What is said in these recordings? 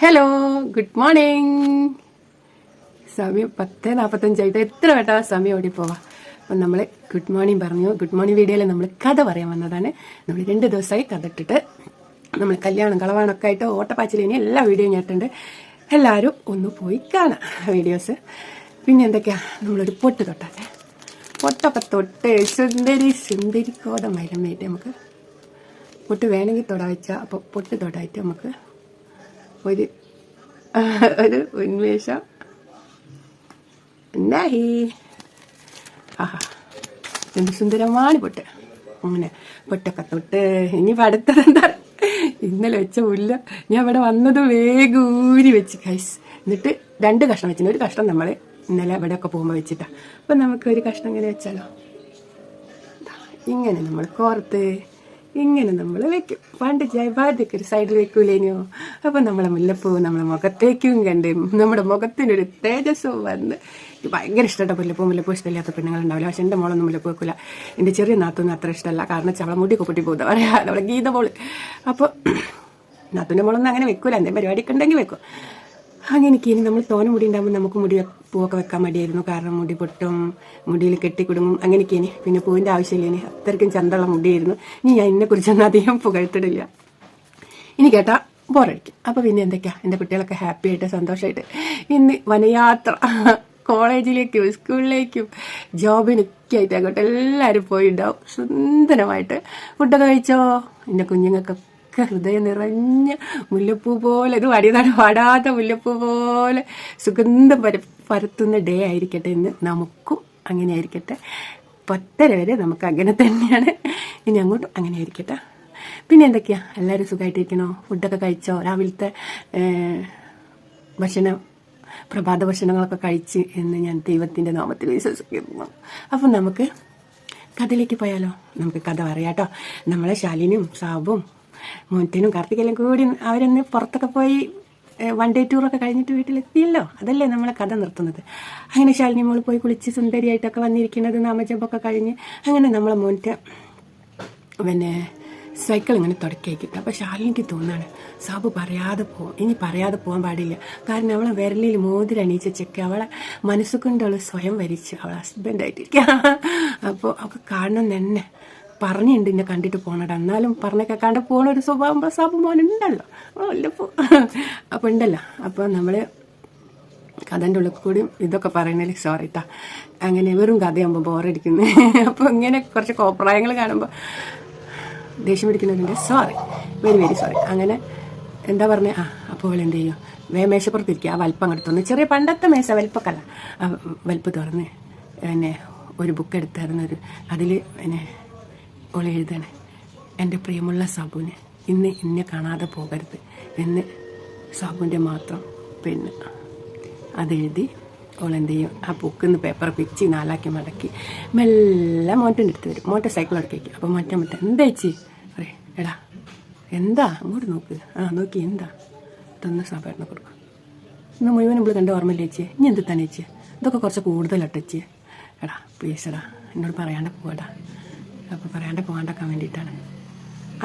Hello, good morning. സമയം 10:45 എത്ര വേട്ടാ സമയം ഓടിപ്പോവാ. അപ്പം നമ്മൾ ഗുഡ് മോർണിംഗ് പറഞ്ഞു. ഗുഡ് മോർണിംഗ് വീഡിയോയിൽ നമ്മൾ കഥ പറയാൻ വന്നതാണ്. നമ്മൾ 2 ദിവസമായി കഥ ഇട്ടിട്ട് നമ്മൾ കല്യാണം കളവാണൊക്കെ ആയിട്ട് ഓട്ടപ്പാച്ചിലിനി എല്ലാ വീഡിയോയും ഞാട്ടുണ്ട്. എല്ലാവരും ഒന്ന് പോയി കാണാം വീഡിയോസ്. പിന്നെ എന്തൊക്കെയാ, നമ്മളൊരു പൊട്ട് തൊട്ടാട്ടെ. പൊട്ടൊക്കെ തൊട്ട് സുന്ദരി കോതമയിലമ്മയായിട്ട് നമുക്ക് പൊട്ട് വേണമെങ്കിൽ തൊടാ വെച്ചാൽ അപ്പോൾ പൊട്ട് തൊടായിട്ട് നമുക്ക് ഒരു ഉന്മേഷം ഉണ്ടായി. ആഹാ, എന്ത് സുന്ദരമാണ് പൊട്ട്. അങ്ങനെ പൊട്ടൊക്കെ തൊട്ട് ഇനിയിപ്പോൾ അടുത്തതെന്താ, ഇന്നലെ വെച്ച പുല്ല ഞാൻ ഇവിടെ വന്നത് വേഗൂരി വെച്ച് കൈസ്. എന്നിട്ട് 2 കഷ്ണം വെച്ചിട്ടുണ്ട്. ഒരു കഷ്ണം നമ്മൾ ഇന്നലെ ഇവിടെയൊക്കെ പോകുമ്പോൾ വെച്ചിട്ടാണ്. അപ്പം നമുക്ക് ഒരു കഷ്ണം ഇങ്ങനെ വെച്ചാലോ, ഇങ്ങനെ നമ്മൾ കോർത്ത് ഇങ്ങനെ നമ്മൾ വെക്കും. പണ്ട് ജയഭാരതിക്ക് ഒരു സൈഡിൽ വെക്കൂലേനോ. അപ്പം നമ്മളെ മുല്ലപ്പൂ നമ്മളെ മുഖത്തേക്കും കണ്ട് നമ്മുടെ മുഖത്തിനൊരു തേജസ്സും വന്ന് ഭയങ്കര ഇഷ്ടപ്പെട്ട മുല്ലപ്പൂ ഇഷ്ടമില്ലാത്ത പെണ്ണുങ്ങളുണ്ടാവില്ല. പക്ഷെ എൻ്റെ മോളൊന്നും മുല്ലപ്പൂ വെക്കില്ല. എൻ്റെ ചെറിയ നാത്തൊന്നും അത്ര ഇഷ്ടമല്ല. കാരണം അവളെ മുടിയൊക്കെ പൊട്ടി പോകുന്നത് പറയാ, അവളെ ഗീത മോള്. അപ്പോൾ നാത്തൂൻ്റെ മോളൊന്നും അങ്ങനെ വെക്കൂല. എന്തെങ്കിലും പരിപാടിയൊക്കെ ഉണ്ടെങ്കിൽ വെക്കും. അങ്ങനെയൊക്കെ ഇനി നമ്മൾ തോനെ മുടി ഉണ്ടാകുമ്പോൾ നമുക്ക് മുടി പൂവൊക്കെ വെക്കാൻ മടിയായിരുന്നു. കാരണം മുടി പൊട്ടും, മുടിയിൽ കെട്ടിക്കുടുങ്ങും. അങ്ങനെയൊക്കെ ഇനി പിന്നെ പൂവിൻ്റെ ആവശ്യമില്ല. ഇനി അത്രയ്ക്കും ചന്തമുള്ള മുടിയായിരുന്നു. ഇനി ഞാൻ ഇതിനെക്കുറിച്ചൊന്നും അധികം പുകഴ്ത്തിടില്ല. ഇനി കേട്ടാൽ ബോറടിക്കും. അപ്പോൾ പിന്നെ എന്തൊക്കെയാ, എൻ്റെ കുട്ടികളൊക്കെ ഹാപ്പി ആയിട്ട് സന്തോഷമായിട്ട് ഇന്ന് വനയാത്ര കോളേജിലേക്കും സ്കൂളിലേക്കും ജോബിനൊക്കെ ആയിട്ട് അങ്ങോട്ട് എല്ലാവരും പോയിണ്ടാവും. സുന്ദരമായിട്ട് ഫുഡൊക്കെ കഴിച്ചോ? എൻ്റെ കുഞ്ഞുങ്ങൾക്കൊക്കെ ഹൃദയം നിറഞ്ഞ മുല്ലപ്പൂ പോലെ, ഇത് വാടാത്ത മുല്ലപ്പൂ പോലെ സുഗന്ധം പരത്തുന്ന ഡേ ആയിരിക്കട്ടെ ഇന്ന്. നമുക്കും അങ്ങനെ ആയിരിക്കട്ടെ. 10:30 വരെ നമുക്ക് അങ്ങനെ തന്നെയാണ്. ഇനി അങ്ങോട്ടും അങ്ങനെ ആയിരിക്കട്ടെ. പിന്നെ എന്തൊക്കെയാ, എല്ലാവരും സുഖമായിട്ടിരിക്കണോ? ഫുഡൊക്കെ കഴിച്ചോ? രാവിലത്തെ ഭക്ഷണം, പ്രഭാത ഭക്ഷണങ്ങളൊക്കെ കഴിച്ച് എന്ന് ഞാൻ ദൈവത്തിൻ്റെ നാമത്തിൽ വിശ്വസിക്കുന്നു. അപ്പം നമുക്ക് കഥയിലേക്ക് പോയാലോ? നമുക്ക് കഥ പറയാട്ടോ. നമ്മളെ ശാലിനിയും സാബും മോൻറ്റനും കാർത്തികെല്ലാം കൂടി അവരൊന്ന് പുറത്തൊക്കെ പോയി 1 ഡേ ടൂറൊക്കെ കഴിഞ്ഞിട്ട് വീട്ടിലെത്തിയല്ലോ. അതല്ലേ നമ്മളെ കഥ നിർത്തുന്നത്. അങ്ങനെ ശാലിനി മോൾ പോയി കുളിച്ച് സുന്ദരിയായിട്ടൊക്കെ വന്നിരിക്കുന്നത്, നാമജപമൊക്കെ കഴിഞ്ഞ് അങ്ങനെ നമ്മളെ മോൻറ്റ് പിന്നെ സൈക്കിൾ ഇങ്ങനെ തുടക്കിയാക്കിയിട്ട്. അപ്പോൾ ശാലിനിക്ക് തോന്നാണ് സാബു ഇനി പറയാതെ പോകാൻ പാടില്ല. കാരണം അവളെ വിരലിൽ മോതിരണിയിച്ച ചെക്ക് അവളെ മനസ്സുകൊണ്ട് അവൾ സ്വയം വരിച്ച് അവളെ ഹസ്ബൻഡായിട്ടിരിക്കുക. അപ്പോൾ അവൾക്ക് കാണണം തന്നെ പറഞ്ഞിട്ടുണ്ട് എന്നെ കണ്ടിട്ട് പോകണടാ. എന്നാലും പറഞ്ഞൊക്കെ കണ്ട് പോകണ ഒരു സ്വഭാവം സാബു മോനുണ്ടല്ലോ. വല്ലപ്പോൾ അപ്പോൾ ഉണ്ടല്ലോ. അപ്പോൾ നമ്മൾ കഥൻ്റെ ഉള്ളിൽ കൂടി ഇതൊക്കെ പറയുന്നതിൽ സോറി ട്ടാ. അങ്ങനെ വെറും കഥയാകുമ്പോൾ ബോറടിക്കുന്നു. അപ്പോൾ ഇങ്ങനെ കുറച്ച് കോപ്രായങ്ങൾ കാണുമ്പോൾ ദേഷ്യം പിടിക്കുന്നതിൻ്റെ സോറി, വെരി വെരി സോറി. അങ്ങനെ എന്താ പറഞ്ഞത്, അപ്പോൾ അവൾ എന്ത് ചെയ്യും, മേശപ്പുറത്തിരിക്കുക. ആ വലിപ്പം അങ്ങോട്ട് തുറന്ന്, ചെറിയ പണ്ടത്തെ മേശ വലിപ്പക്കല്ല, ആ വലിപ്പ് തുറന്ന് പിന്നെ ഒരു ബുക്ക് എടുത്തായിരുന്നു. അതിൽ പിന്നെ ഓൾ എഴുതാണ്, എൻ്റെ പ്രിയമുള്ള സാബുവിന് ഇന്ന് എന്നെ കാണാതെ പോകരുത് എന്ന് സാബുവിൻ്റെ മാത്രം പിന്നെ അതെഴുതി ഓൾ എന്ത് ചെയ്യും, ആ ബുക്കിൽ നിന്ന് പേപ്പർ പിച്ച് 4 മടക്കി മെല്ലെ മോൻ്റെ അടുത്ത് വരും. മോൻ്റെ സൈക്കിൾ ഇടയ്ക്ക് വയ്ക്കും. അപ്പോൾ മോറ്റം എന്താ ചേച്ചി പറയും, എടാ എന്താ അങ്ങോട്ട് നോക്ക്, നോക്കി എന്താ തന്ന സാബേട്ടനെ കൊടുക്കും. ഇന്ന് മുഴുവൻ നമ്മൾ കണ്ട ഓർമ്മയില്ല ചേച്ചി, ഇനി എന്ത് തന്നെ ചേച്ചി, ഇതൊക്കെ കുറച്ച് കൂടുതലട്ടോ ചേച്ചി. എടാ പ്ലീസ് എടാ എന്നോട് പറയാണ്ട് പോവാടാ. അപ്പോൾ പറയാണ്ട് പോകാണ്ടൊക്കാൻ വേണ്ടിയിട്ടാണ്.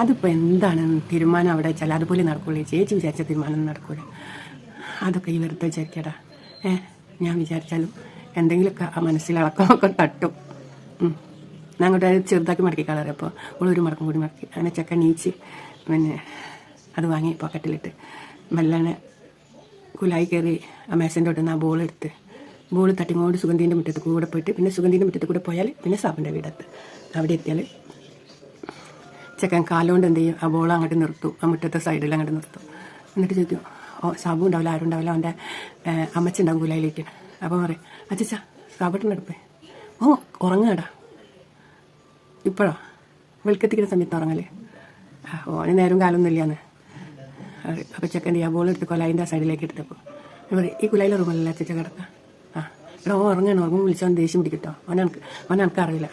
അതിപ്പോൾ എന്താണ് തീരുമാനം അവിടെ വെച്ചാൽ അതുപോലെ നടക്കുള്ളൂ ചേച്ചി. വിചാരിച്ച തീരുമാനം നടക്കൂല. അതൊക്കെ ഈ വെറുതെ വിചാരിക്കടാ. ഞാൻ വിചാരിച്ചാലും എന്തെങ്കിലുമൊക്കെ ആ മനസ്സിലിളക്കമൊക്കെ തട്ടും. ഞാൻ അങ്ങോട്ട് ചെറുതാക്കി മടക്കി കളറി. അപ്പോൾ ഒരു മടക്കം കൂടി മടക്കി അങ്ങനെ ചക്ക നീച്ച് പിന്നെ അത് വാങ്ങി പോക്കറ്റിലിട്ട് മെല്ലനെ കുലായി കയറി ആ മേശൻ്റെ തൊട്ട് ആ ബോളെടുത്ത് ബോൾ തട്ടിങ്ങോട്ട് സുഗന്ധീൻ്റെ മുറ്റത്ത് കൂടെ പോയിട്ട് പിന്നെ സുഗന്ധീൻ്റെ മുറ്റത്ത് കൂടെ പോയാൽ പിന്നെ സാബിൻ്റെ വീടത്ത്. അവിടെ എത്തിയാൽ ചെക്കൻ കാലുകൊണ്ട് എന്ത് ചെയ്യും, ആ ബോൾ അങ്ങോട്ട് നിർത്തും, ആ മുറ്റത്തെ സൈഡിൽ അങ്ങോട്ട് നിർത്തും. എന്നിട്ട് ചോദിക്കും, സാബു ഉണ്ടാവില്ല, ആരും ഉണ്ടാവില്ല, അവൻ്റെ അമ്മച്ചുണ്ടാവും കുലായിലേക്ക്. അപ്പോൾ പറയും, അച്ഛാ സാബട്ടിൻ്റെ അടുപ്പേ ഉറങ്ങാടാ. ഇപ്പോഴോ വെളുക്കത്തിക്കുന്ന സമയത്ത് ഉറങ്ങല്ലേ? ഓന് നേരം കാലമൊന്നും ഇല്ലാന്ന്. അപ്പോൾ ചെക്കൻ്റെ ആ ബോൾ എടുത്ത് കുലായിൻ്റെ ആ സൈഡിലേക്ക് എടുത്തപ്പോൾ പറയും, ഈ കുലായിലെ റൂമല്ല അച്ഛ കിടക്കാം. ഇവിടെ ഉറങ്ങുമ്പോൾ വിളിച്ചാൽ ദേഷ്യം പിടിക്കട്ടോ, അവനക്ക് അറിയില്ല.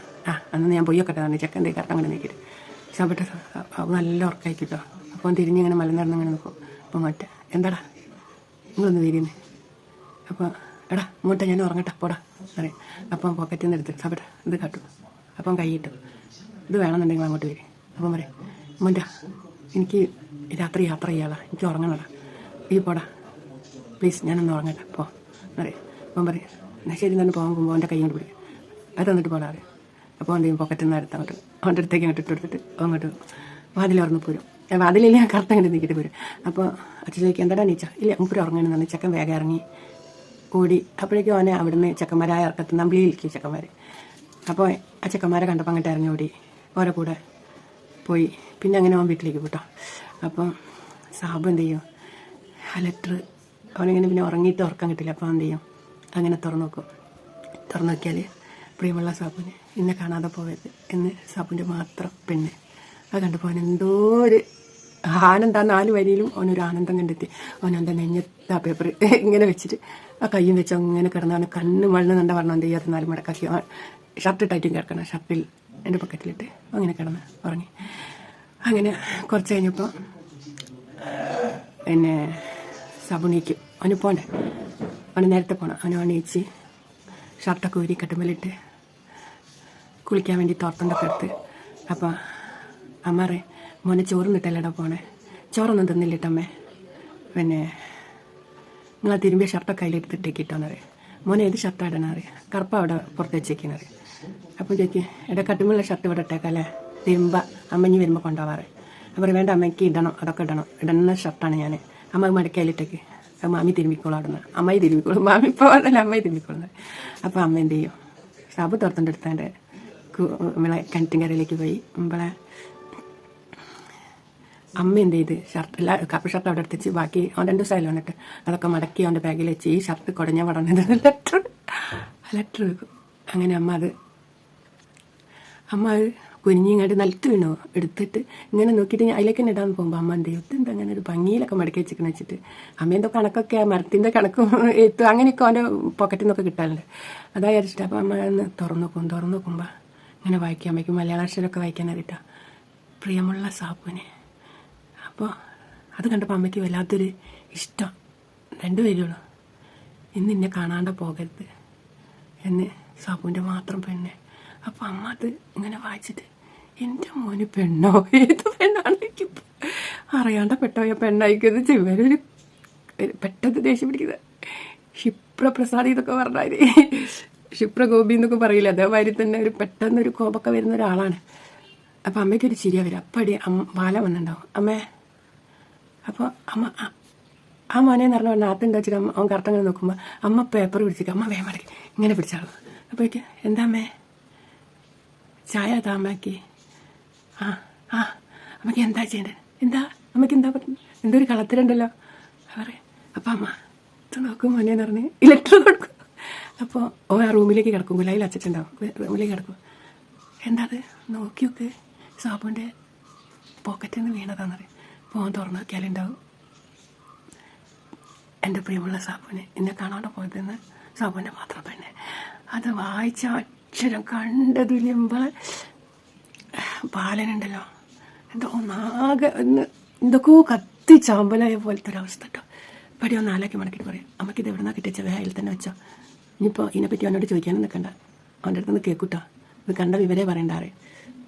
അന്ന് ഞാൻ പൊയ്യൊക്കെ തന്നെ ചെക്കൻ്റെ കറക്റ്റ് അങ്ങനെ നീക്കിയിട്ട് സാബട്ട നല്ല ഉറക്കായിക്കിട്ടോ. അപ്പോൾ തിരിഞ്ഞിങ്ങനെ മലനിറന്നിങ്ങനെ നിൽക്കും. അപ്പോൾ മറ്റേ എന്താടാ നിങ്ങളൊന്ന് വരിയെന്ന്. അപ്പോൾ എടാ ഇങ്ങോട്ട് ഞാൻ ഉറങ്ങട്ടെ പോടാ അറിയാം. അപ്പം പോക്കറ്റിൽ നിന്ന് എടുത്ത് സാബട്ട ഇത് കാട്ടും. അപ്പം കൈയിട്ടു ഇത് വേണമെന്നുണ്ടെങ്കിൽ അങ്ങോട്ട് വരും. അപ്പം പറയും, മോൻ്റെ എനിക്ക് രാത്രി യാത്ര ചെയ്യാളാ, എനിക്ക് ഉറങ്ങണടാ. ഈ പോടാ പ്ലീസ് ഞാനൊന്ന് ഉറങ്ങട്ടെ പോ എന്നറിയാം. അവൻ പറയും എന്നാൽ ശരി തന്നെ പോകുമ്പോൾ അവൻ്റെ കൈ കൊണ്ട് പിടിക്കും, അത് തന്നിട്ട് പോടാ അറിയാം. അപ്പോൾ അവൻ്റെ പോക്കറ്റിൽ നിന്ന് എടുത്ത് അങ്ങോട്ട് അവൻ്റെ അടുത്തേക്ക് അങ്ങോട്ട് ഇട്ടെടുത്തിട്ട് അങ്ങോട്ട് വാതിൽ ഉറന്ന് പോരും. വാതിലില്ല കറുത്ത അങ്ങോട്ട് നീക്കിയിട്ട് പോരും. അപ്പോൾ അച്ഛൻ ചോദിക്കും എന്താടാ നീച്ച, ഇല്ല മുപ്പര് ഉറങ്ങണമെന്ന് പറഞ്ഞ് ചെക്കൻ വേഗം ഇറങ്ങി ഓടി. അപ്പോഴേക്കും അവനെ അവിടുന്ന് ചെക്കന്മാരായ ഇറക്കത്ത് നമ്പിളിയിലേക്ക് ചെക്കന്മാർ. അപ്പോൾ ആ ചെക്കന്മാരെ കണ്ടപ്പോൾ അങ്ങോട്ട് ഇറങ്ങി ഓടി ഓരോ കൂടെ പോയി. പിന്നെ അങ്ങനെ അവൻ വീട്ടിലേക്ക് പോട്ടോ. അപ്പം സാബ് എന്ത് ചെയ്യും, ആ ലെറ്റർ അവനിങ്ങനെ പിന്നെ ഉറങ്ങിയിട്ട് ഉറക്കം കിട്ടില്ല. അപ്പോൾ എന്ത് ചെയ്യും, അങ്ങനെ തുറന്നു നോക്കും. തുറന്നു നോക്കിയാൽ പ്രിയമുള്ള സാബുന് ഇന്നെ കാണാതെ പോയത് എന്ന് സാബുൻ്റെ മാത്രം പെണ്ണ്. അത് കണ്ടപ്പോൾ അവൻ എന്തോ ഒരു ആനന്ദം, ആ 4 വരിയിലും അവനൊരു ആനന്ദം കണ്ടെത്തി. അവൻ്റെ നെഞ്ഞത്ത് ആ പേപ്പർ ഇങ്ങനെ വെച്ചിട്ട് ആ കയ്യും വെച്ച് അങ്ങനെ കിടന്ന് അവന് കണ്ണ് മണ്ണ് പറഞ്ഞാൽ എന്ത് ചെയ്യാത്ത 4 മടക്കാക്കി ഷർട്ട് ഇട്ടായിട്ടും കിടക്കണം, ഷർട്ടിൽ എൻ്റെ പൊക്കറ്റിലിട്ട് അങ്ങനെ കിടന്ന് ഉറങ്ങി. അങ്ങനെ കുറച്ച് കഴിഞ്ഞപ്പോൾ പിന്നെ സാബുണീക്കും അവന് പോകണ്ടേ, അവന് നേരത്തെ പോകണം. അവന് എണീച്ച് ഷർട്ടൊക്കെ ഊരി കട്ടുമ്പലിട്ട് കുളിക്കാൻ വേണ്ടി തോർത്തണ്ടൊക്കെ എടുത്ത്. അപ്പോൾ അമ്മ പറയും മോനെ ചോറ് നിട്ടല്ലടാ പോണേ, ചോറൊന്നും തിന്നില്ലിട്ടമ്മേ, പിന്നെ നിങ്ങൾ തിരുമ്പിയ ഷർട്ടൊക്കെ അതിലെടുത്തിട്ടേക്കിട്ടോന്ന് പറയും. മോനെ ഏത് ഷർട്ടാണ് ഇടണം അറിയാം, കറുപ്പ അവിടെ പുറത്ത് വെച്ചേക്കെന്ന് അറിയാം. അപ്പം ചോദിക്കും എടാ കട്ടുമുള്ള ഷർട്ട് ഇവിടെ ഇട്ടേക്കല്ലേ, തിരുമ്പ അമ്മഞ്ഞി വരുമ്പോൾ കൊണ്ടുപോകാറ്. അപ്പോൾ വേണ്ട അമ്മയ്ക്ക് ഇടണം, അതൊക്കെ ഇടുന്ന ഷർട്ടാണ് ഞാൻ, അമ്മ മടക്കയിലിട്ടേക്ക്, മാമി തിരുമ്മിക്കോളും അവിടെ നിന്ന്, അമ്മായി തിരുമ്മിക്കോളും, മാമി ഇപ്പോൾ അല്ല അമ്മായി തിരുമ്മിക്കോളും. അപ്പോൾ അമ്മ എന്ത് ചെയ്യും, സാബ് തുറത്തിൻ്റെ അടുത്താണ്ട് നമ്മളെ കിണറ്റിൻകരയിലേക്ക് പോയി. നമ്മളെ അമ്മ എന്ത് ചെയ്ത് കപ്പ് ഷർട്ട് അവിടെ എടുത്തിച്ച് ബാക്കി അവൻ 2 ദിവസമായാലും വന്നിട്ട് അതൊക്കെ മടക്കി അവൻ്റെ ബാഗിൽ വെച്ച് ഈ ഷർട്ട് കുടഞ്ഞ പടന്നത് ലെറ്റർ വെക്കും. അങ്ങനെ അമ്മ അത് കുനിഞ്ഞിങ്ങായിട്ട് നിലത്ത് വീണു എടുത്തിട്ട് ഇങ്ങനെ നോക്കിയിട്ട് അതിലേക്ക് തന്നെ ഇടാൻ പോകുമ്പോൾ അമ്മ എന്ത് ചെയ്യും, എന്താ അങ്ങനെ ഒരു ഭംഗിയിലൊക്കെ മടക്കി വെച്ചിരിക്കണ വെച്ചിട്ട് അമ്മ എന്തോ കണക്കൊക്കെ മരത്തിൻ്റെ കണക്കും എത്തും അങ്ങനെയൊക്കെ അവൻ്റെ പോക്കറ്റിൽ നിന്നൊക്കെ കിട്ടാറുണ്ട്. അതാ വിചാരിച്ചിട്ട് അപ്പോൾ അമ്മ ഒന്ന് തുറന്നു നോക്കുമ്പോൾ ഇങ്ങനെ വായിക്കാൻ അമ്മയ്ക്ക് മലയാള അക്ഷരമൊക്കെ വായിക്കാൻ അറിയിട്ടാ പ്രിയമുള്ള സാബുനെ. അപ്പോൾ അത് കണ്ടപ്പോൾ അമ്മയ്ക്ക് വല്ലാത്തൊരു ഇഷ്ടം, 2 പേരുള്ളൂ, ഇന്ന് എന്നെ കാണാണ്ട് പോകരുത് എന്ന് സാബുവിൻ്റെ മാത്രം പെണ്ണ്. അപ്പോൾ അമ്മ അത് ഇങ്ങനെ വായിച്ചിട്ട് എൻ്റെ മോന് പെണ്ണോ, ഏത് പെണ്ണാണ് എനിക്കിപ്പോൾ അറിയാണ്ട പെട്ടോയ പെണ്ണായിക്കുന്നത് ഇവരൊരു പെട്ടെന്ന് ദേഷ്യം പിടിക്കുന്നത് ക്ഷിപ്രപ്രസാദി എന്നൊക്കെ പറഞ്ഞാൽ ക്ഷിപ്രഗോപി എന്നൊക്കെ പറയില്ല, അതേമാതിരി തന്നെ ഒരു പെട്ടെന്നൊരു കോപമൊക്കെ വരുന്ന ഒരാളാണ്. അപ്പോൾ അമ്മയ്ക്കൊരു ചിരിയ വരും. അപ്പടി ബാല വന്നിട്ടുണ്ടാവും അമ്മേ. അപ്പോൾ അമ്മ ആ മോനെന്ന് പറഞ്ഞാൽ നാത്തുണ്ടോ വെച്ചിട്ട് അവൻ കറക്റ്റ് നോക്കുമ്പോൾ അമ്മ പേപ്പർ പിടിച്ചിട്ട് അമ്മ വേഗം മടക്കി ഇങ്ങനെ പിടിച്ചാളു. അപ്പോഴേക്ക് എന്താ അമ്മേ ചായ അതാ അമ്മയ്ക്ക്, അമ്മയ്ക്ക് എന്താ ചെയ്യേണ്ടത്, എന്താ അമ്മയ്ക്ക് എന്താ പറ്റുന്നത്, എന്തോ ഒരു കളത്തിലുണ്ടല്ലോ പറയും. അപ്പം അമ്മ ഇത് നോക്കും മോനെന്ന് പറഞ്ഞ് ഇലക്ട്രിക് കൊടുക്കും. അപ്പോൾ ഓ ആ റൂമിലേക്ക് കിടക്കും, ഗുലായിൽ അച്ചിട്ടുണ്ടാവും, റൂമിലേക്ക് കിടക്കും. എന്താ അത് നോക്കി നോക്ക്, സാബുവിൻ്റെ പോക്കറ്റിൽ നിന്ന് വീണതാന്ന് പറയും. അപ്പോൾ തുറന്നു നോക്കിയാലുണ്ടാവും എൻ്റെ പ്രിയമുള്ള സാബുവിന് എന്നെ കാണാണ്ട് പോയതെന്ന് സാബുവിൻ്റെ മാത്രം പെണ്ണ്. അത് വായിച്ച അക്ഷരം കണ്ടതുല്യമ്പോൾ ബാലനുണ്ടല്ലോ എന്തോ ഒന്നാകെ എന്തൊക്കെയോ കത്തിച്ചാമ്പലായ പോലത്തെ ഒരവസ്ഥ കേട്ടോ. പടി ഒന്ന് ആലാക്കി മടക്കിയിട്ട് പറയും അമ്മയ്ക്ക് ഇത് എവിടെ നിന്നാണ് കിട്ടിയ വേയിൽ തന്നെ വെച്ചോ, ഇനിയിപ്പോൾ ഇതിനെപ്പറ്റി അവനോട് ചോദിക്കാനും നിൽക്കണ്ട, അവൻ്റെ അടുത്ത് നിന്ന് കേൾക്കൂട്ടോ, ഇത് കണ്ട വിവരേ പറയണ്ടാറ്.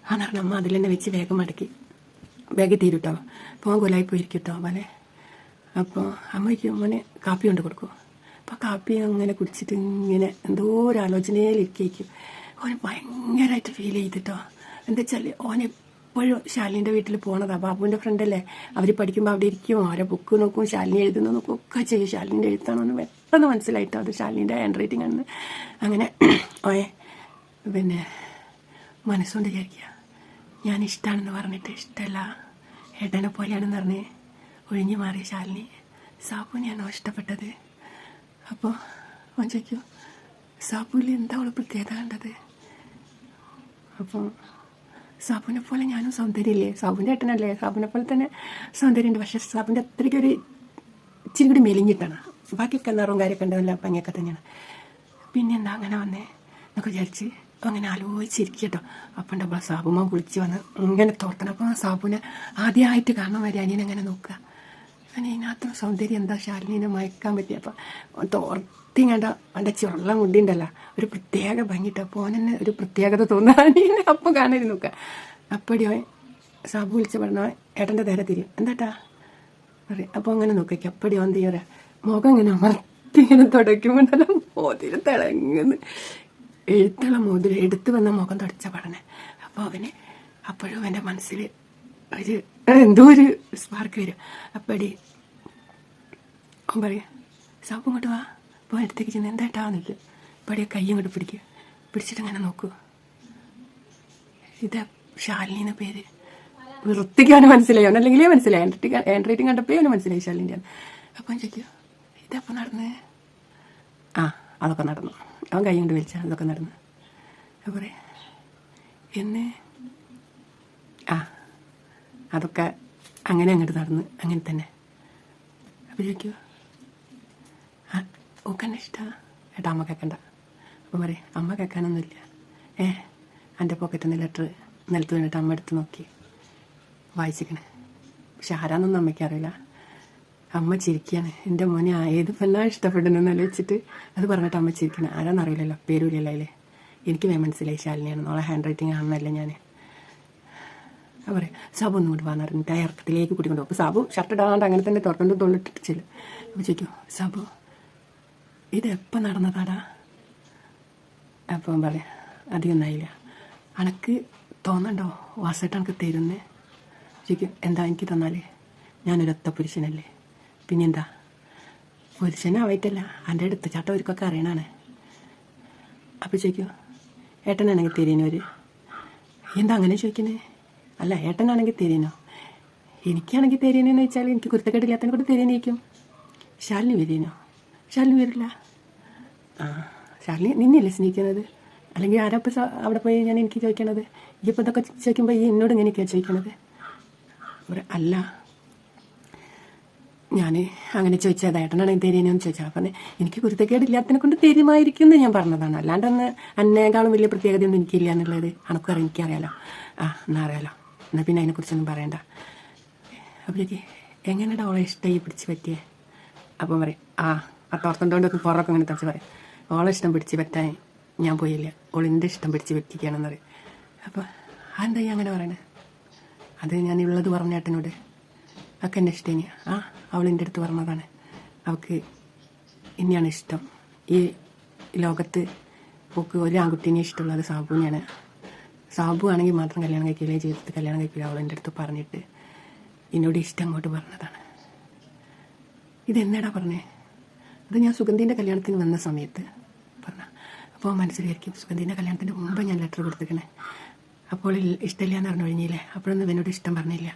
ആ പറഞ്ഞ അമ്മ അതിൽ തന്നെ വെച്ച് വേഗം മടക്കി വേഗം തീരുട്ടോ. അപ്പോൾ അവൻ കൊലായി പോയിരിക്കട്ടോ പോലെ. അപ്പോൾ അമ്മയ്ക്ക് മോനെ കാപ്പി കൊണ്ട് കൊടുക്കും. അപ്പോൾ കാപ്പി അങ്ങനെ കുടിച്ചിട്ട് ഇങ്ങനെ എന്തോ ഒരു ആലോചനയിലിരിക്കും. ഓന് ഭയങ്കരമായിട്ട് ഫീൽ ചെയ്തിട്ടോ. എന്താ വെച്ചാൽ ഓനെപ്പോഴും ശാലിനിൻ്റെ വീട്ടിൽ പോണതാണ്, ബാബുവിൻ്റെ ഫ്രണ്ടല്ലേ, അവർ പഠിക്കുമ്പോൾ അവിടെ ഇരിക്കും, ഓരോ ബുക്ക് നോക്കും, ശാലിനി എഴുതുന്ന നോക്കും, ഒക്കെ ചെയ്യും. ശാലിനിൻ്റെ എഴുത്താണെന്ന് പെട്ടെന്ന് മനസ്സിലായിട്ടോ അത് ശാലിനിൻ്റെ ഹാൻഡ് റൈറ്റിംഗ് ആണെന്ന്. അങ്ങനെ ഓയെ പിന്നെ മനസ്സുകൊണ്ട് വിചാരിക്കുക ഞാൻ ഇഷ്ടമാണെന്ന് പറഞ്ഞിട്ട് ഇഷ്ടമല്ല, ഏട്ടനെ പോലെയാണെന്ന് പറഞ്ഞ് ഒഴിഞ്ഞു മാറിയ ശാലിനി സാബുവിനെയാണോ ഇഷ്ടപ്പെട്ടത്. അപ്പോൾ അവൻ ചോദിക്കും സാബുവിൽ എന്താ അവൾ പ്രത്യേകത കണ്ടത്. അപ്പോൾ സാബുവിനെ പോലെ ഞാനും സൗന്ദര്യമില്ലേ, സാബുവിൻ്റെ ഏട്ടനല്ലേ, സാബുവിനെ പോലെ തന്നെ സൗന്ദര്യമുണ്ട്, പക്ഷേ സാബുവിൻ്റെ അത്രയ്ക്കൊരു ഇച്ചിരി കൂടി മെലിഞ്ഞിട്ടാണ്, ബാക്കിയൊക്കെ നിറവും കാര്യമൊക്കെ ഉണ്ട്, നല്ല ഭംഗിയൊക്കെ തന്നെയാണ്. പിന്നെ എന്താ അങ്ങനെ വന്നേ എന്നൊക്കെ വിചാരിച്ച് അങ്ങനെ ആലോചിച്ചിരിക്കട്ടോ. അപ്പം ഉണ്ടാവുമ്പോൾ സാബുമ്മ കുളിച്ച് വന്ന് ഇങ്ങനെ തോർത്തണം. അപ്പോൾ സാബുവിനെ ആദ്യമായിട്ട് കാണാൻ വരെ അനിയനെങ്ങനെ നോക്കുക, അങ്ങനെ ഇതിനകത്ത് സൗന്ദര്യം എന്താ ശാലിനീനെ മയക്കാൻ പറ്റിയ. അപ്പം തോർത്തി കണ്ട അവൻ്റെ ചുള്ള മുടിയുണ്ടല്ലോ ഒരു പ്രത്യേക ഭംഗിട്ടോ. അപ്പോൾ അവനെന്നെ ഒരു പ്രത്യേകത തോന്നുക അനിയനെ അപ്പം കാണരുത് നോക്കുക. അപ്പടി അവൻ സാബു വിളിച്ച് പറഞ്ഞ ഏട്ടൻ്റെ നേരെ തിരിയും, എന്താട്ടാ പറയും. അപ്പോൾ അങ്ങനെ നോക്കിക്കും അപ്പടി എന്ത് ചെയ്യാ മുഖം ഇങ്ങനെ അമർത്തി ഇങ്ങനെ തുടയ്ക്കുമ്പോഴെല്ലാം മോതിരം തിളങ്ങുന്നു. എഴുത്തുള്ള മോതിരം എടുത്തു വന്ന മുഖം തുടച്ച പഠനം. അപ്പോൾ അവന് അപ്പോഴും എൻ്റെ മനസ്സിൽ ഒരു എന്തോ ഒരു സ്പാർക്ക് വരും. അപ്പടി അവൻ പറയാം, സാപ്പ് ഇങ്ങോട്ട് വാ, അപ്പോൾ അടുത്തേക്ക് ചെന്ന് എന്തായിട്ടാവുന്നില്ല. പടിയ കൈ ഇങ്ങോട്ട് പിടിക്കുക, പിടിച്ചിട്ട് അങ്ങനെ നോക്കൂ. ഇത് ശാലിനി പേര്. വൃത്തിക്ക് അവന് മനസ്സിലായി, അവനല്ലെങ്കിലേ മനസ്സിലായി. ഹാൻഡ് റൈറ്റിംഗ് കണ്ടപ്പോൾ അവന് മനസ്സിലായി ശാലിൻ്റെ. അപ്പം ചോദിക്കോ ഇതപ്പം നടന്നേ? ആ അതൊക്കെ നടന്നു. അവൻ കൈ കൊണ്ട് വലിച്ച അതൊക്കെ നടന്നു. അപ്പോൾ എന്ന് ആ അതൊക്കെ അങ്ങനെ അങ്ങോട്ട് നടന്ന് അങ്ങനെ തന്നെ. അപ്പോൾ ചോദിക്കോ ആ ഓക്കെന്നെ ഇഷ്ടമാണ് ഏട്ടാ, അമ്മ കേൾക്കണ്ട. അപ്പം പറയും അമ്മ കേൾക്കാനൊന്നുമില്ല. എൻ്റെ പോക്കറ്റിൽ നിന്ന് ലെറ്റർ നിലത്ത് വീണിട്ട് അമ്മ എടുത്ത് നോക്കി വായിച്ചിക്കണേ. പക്ഷെ ആരാന്നൊന്നും അമ്മയ്ക്ക് അറിയില്ല. അമ്മ ചിരിക്കുകയാണ്. എൻ്റെ മോനെ ഏത് പെണ്ണാണ് ഇഷ്ടപ്പെടുന്നതെന്ന് ആലോചിച്ചിട്ട് അത് പറഞ്ഞിട്ട് അമ്മ ചിരിക്കണം. ആരാന്നറിയില്ലല്ലോ, പേരുമില്ലല്ലോ അതിൽ. എനിക്ക് മനസ്സിലായി ശാലിനിയാണ്. നോളെ ഹാൻഡ് റൈറ്റിംഗ് ആണെന്നല്ല ഞാൻ. അപ്പോൾ പറയും സാബു ഒന്നും കൊണ്ട് വന്ന് പറഞ്ഞിട്ട് ആ ഇറക്കത്തിലേക്ക് കൂട്ടിക്കൊണ്ട് പോകും. അപ്പോൾ സാബു ഷർട്ട് ഇടാണ്ട് അങ്ങനെ തന്നെ തുറക്കൊണ്ട് തൊള്ളിട്ടിട്ടില്ല. അപ്പോൾ ചോദിക്കും സാബു ഇത് എപ്പോൾ നടന്നതാടാ? അപ്പം പറയാം അധികം ഒന്നായില്ല. അനക്ക് തോന്നണ്ടോ വാസേട്ട എനിക്ക് തരുന്നേ? ചോദിക്കും എന്താ എനിക്ക് തന്നാലേ? ഞാനൊരൊത്ത പുരുഷനല്ലേ, പിന്നെന്താ? പുരുഷനാവായിട്ടല്ല, എൻ്റെ അടുത്ത് ചാട്ട ഒരുക്കൊക്കെ അറിയണാണ്. അപ്പോൾ ചോദിക്കും ഏട്ടനാണെങ്കിൽ തരീനൊരു. എന്താ അങ്ങനെ ചോദിക്കുന്നേ? അല്ല ഏട്ടനാണെങ്കിൽ തരീനോ? എനിക്കാണെങ്കിൽ തരീനെന്ന് വെച്ചാൽ എനിക്ക് കുരുത്തക്കേടില്ലാത്തതിനെ കൂടെ തരീനേക്കും. ശാലിനി വരീനോ? ശാലിനി വരില്ല. ആ ശാലിനി നിന്നെയല്ലേ സ്നേഹിക്കുന്നത്? അല്ലെങ്കിൽ ആരാ ഇപ്പോൾ അവിടെ പോയി ഞാൻ എനിക്ക് ചോദിക്കണത്? ഈ ഇപ്പോൾ ഇതൊക്കെ ചോദിക്കുമ്പോൾ ഈ എന്നോട് ഇങ്ങനെയൊക്കെയാണ് ചോദിക്കണത്. അല്ല ഞാൻ അങ്ങനെ ചോദിച്ചത് ഏട്ടനാണെങ്കിൽ തരീനെന്ന് ചോദിച്ചാൽ പറഞ്ഞ് എനിക്ക് കുരുത്തക്കേടില്ലാത്തതിനെ കൊണ്ട് തരുമായിരിക്കും എന്ന് ഞാൻ പറഞ്ഞതാണ്. അല്ലാണ്ട് അന്ന് എന്നേക്കാളും വലിയ പ്രത്യേകതയൊന്നും എനിക്കില്ല എന്നുള്ളത് അനക്കറിയാം, എനിക്കറിയാലോ. ആ എന്നാൽ അറിയാലോ, എന്നാൽ പിന്നെ അതിനെക്കുറിച്ചൊന്നും പറയണ്ട. അപ്പോഴേക്ക് എങ്ങനെയാണ് അവളെ ഇഷ്ടമായി പിടിച്ച് പറ്റിയേ? അപ്പം പറയും ആ തോർത്തണ്ടോണ്ടൊക്കെ പുറമൊക്കെ അങ്ങനെ തച്ച് പറയും ഓളെ ഇഷ്ടം പിടിച്ച് പറ്റാൻ ഞാൻ പോയില്ല, ഓളിൻ്റെ ഇഷ്ടം പിടിച്ച് പറ്റിക്കുകയാണെന്ന് പറയും. അപ്പോൾ അതെന്താ ഈ അങ്ങനെ പറയണേ? അത് ഞാൻ ഉള്ളത് പറഞ്ഞ ഏട്ടനോട് ഒക്കെ എൻ്റെ ഇഷ്ടം തന്നെയാണ്. അവളെൻ്റെ അടുത്ത് പറഞ്ഞതാണ് അവൾക്ക് ഇനിയാണ് ഇഷ്ടം. ഈ ലോകത്ത് ഒക്കെ ഒരു ആൺകുട്ടീനെ ഇഷ്ടമുള്ളത് സാബുവിനെയാണ്. സാബു ആണെങ്കിൽ മാത്രം കല്യാണം കഴിക്കില്ലേ, ജീവിതത്തിൽ കല്യാണം കഴിക്കില്ല. അവളെൻ്റെ അടുത്ത് പറഞ്ഞിട്ട് എന്നോട് ഇഷ്ടം അങ്ങോട്ട് പറഞ്ഞതാണ്. ഇതെന്നാടാ പറഞ്ഞേ? അത് ഞാൻ സുഗന്ധിൻ്റെ കല്യാണത്തിന് വന്ന സമയത്ത് പറഞ്ഞ. അപ്പോൾ മനസ്സിലായിരിക്കും സുഗന്ധിൻ്റെ കല്യാണത്തിൻ്റെ മുമ്പ് ഞാൻ ലെറ്റർ കൊടുത്തിരിക്കണേ. അപ്പോൾ ഇഷ്ടമില്ല എന്ന് പറഞ്ഞു കഴിഞ്ഞില്ലേ, അപ്പോഴൊന്നും എന്നോട് ഇഷ്ടം പറഞ്ഞില്ല.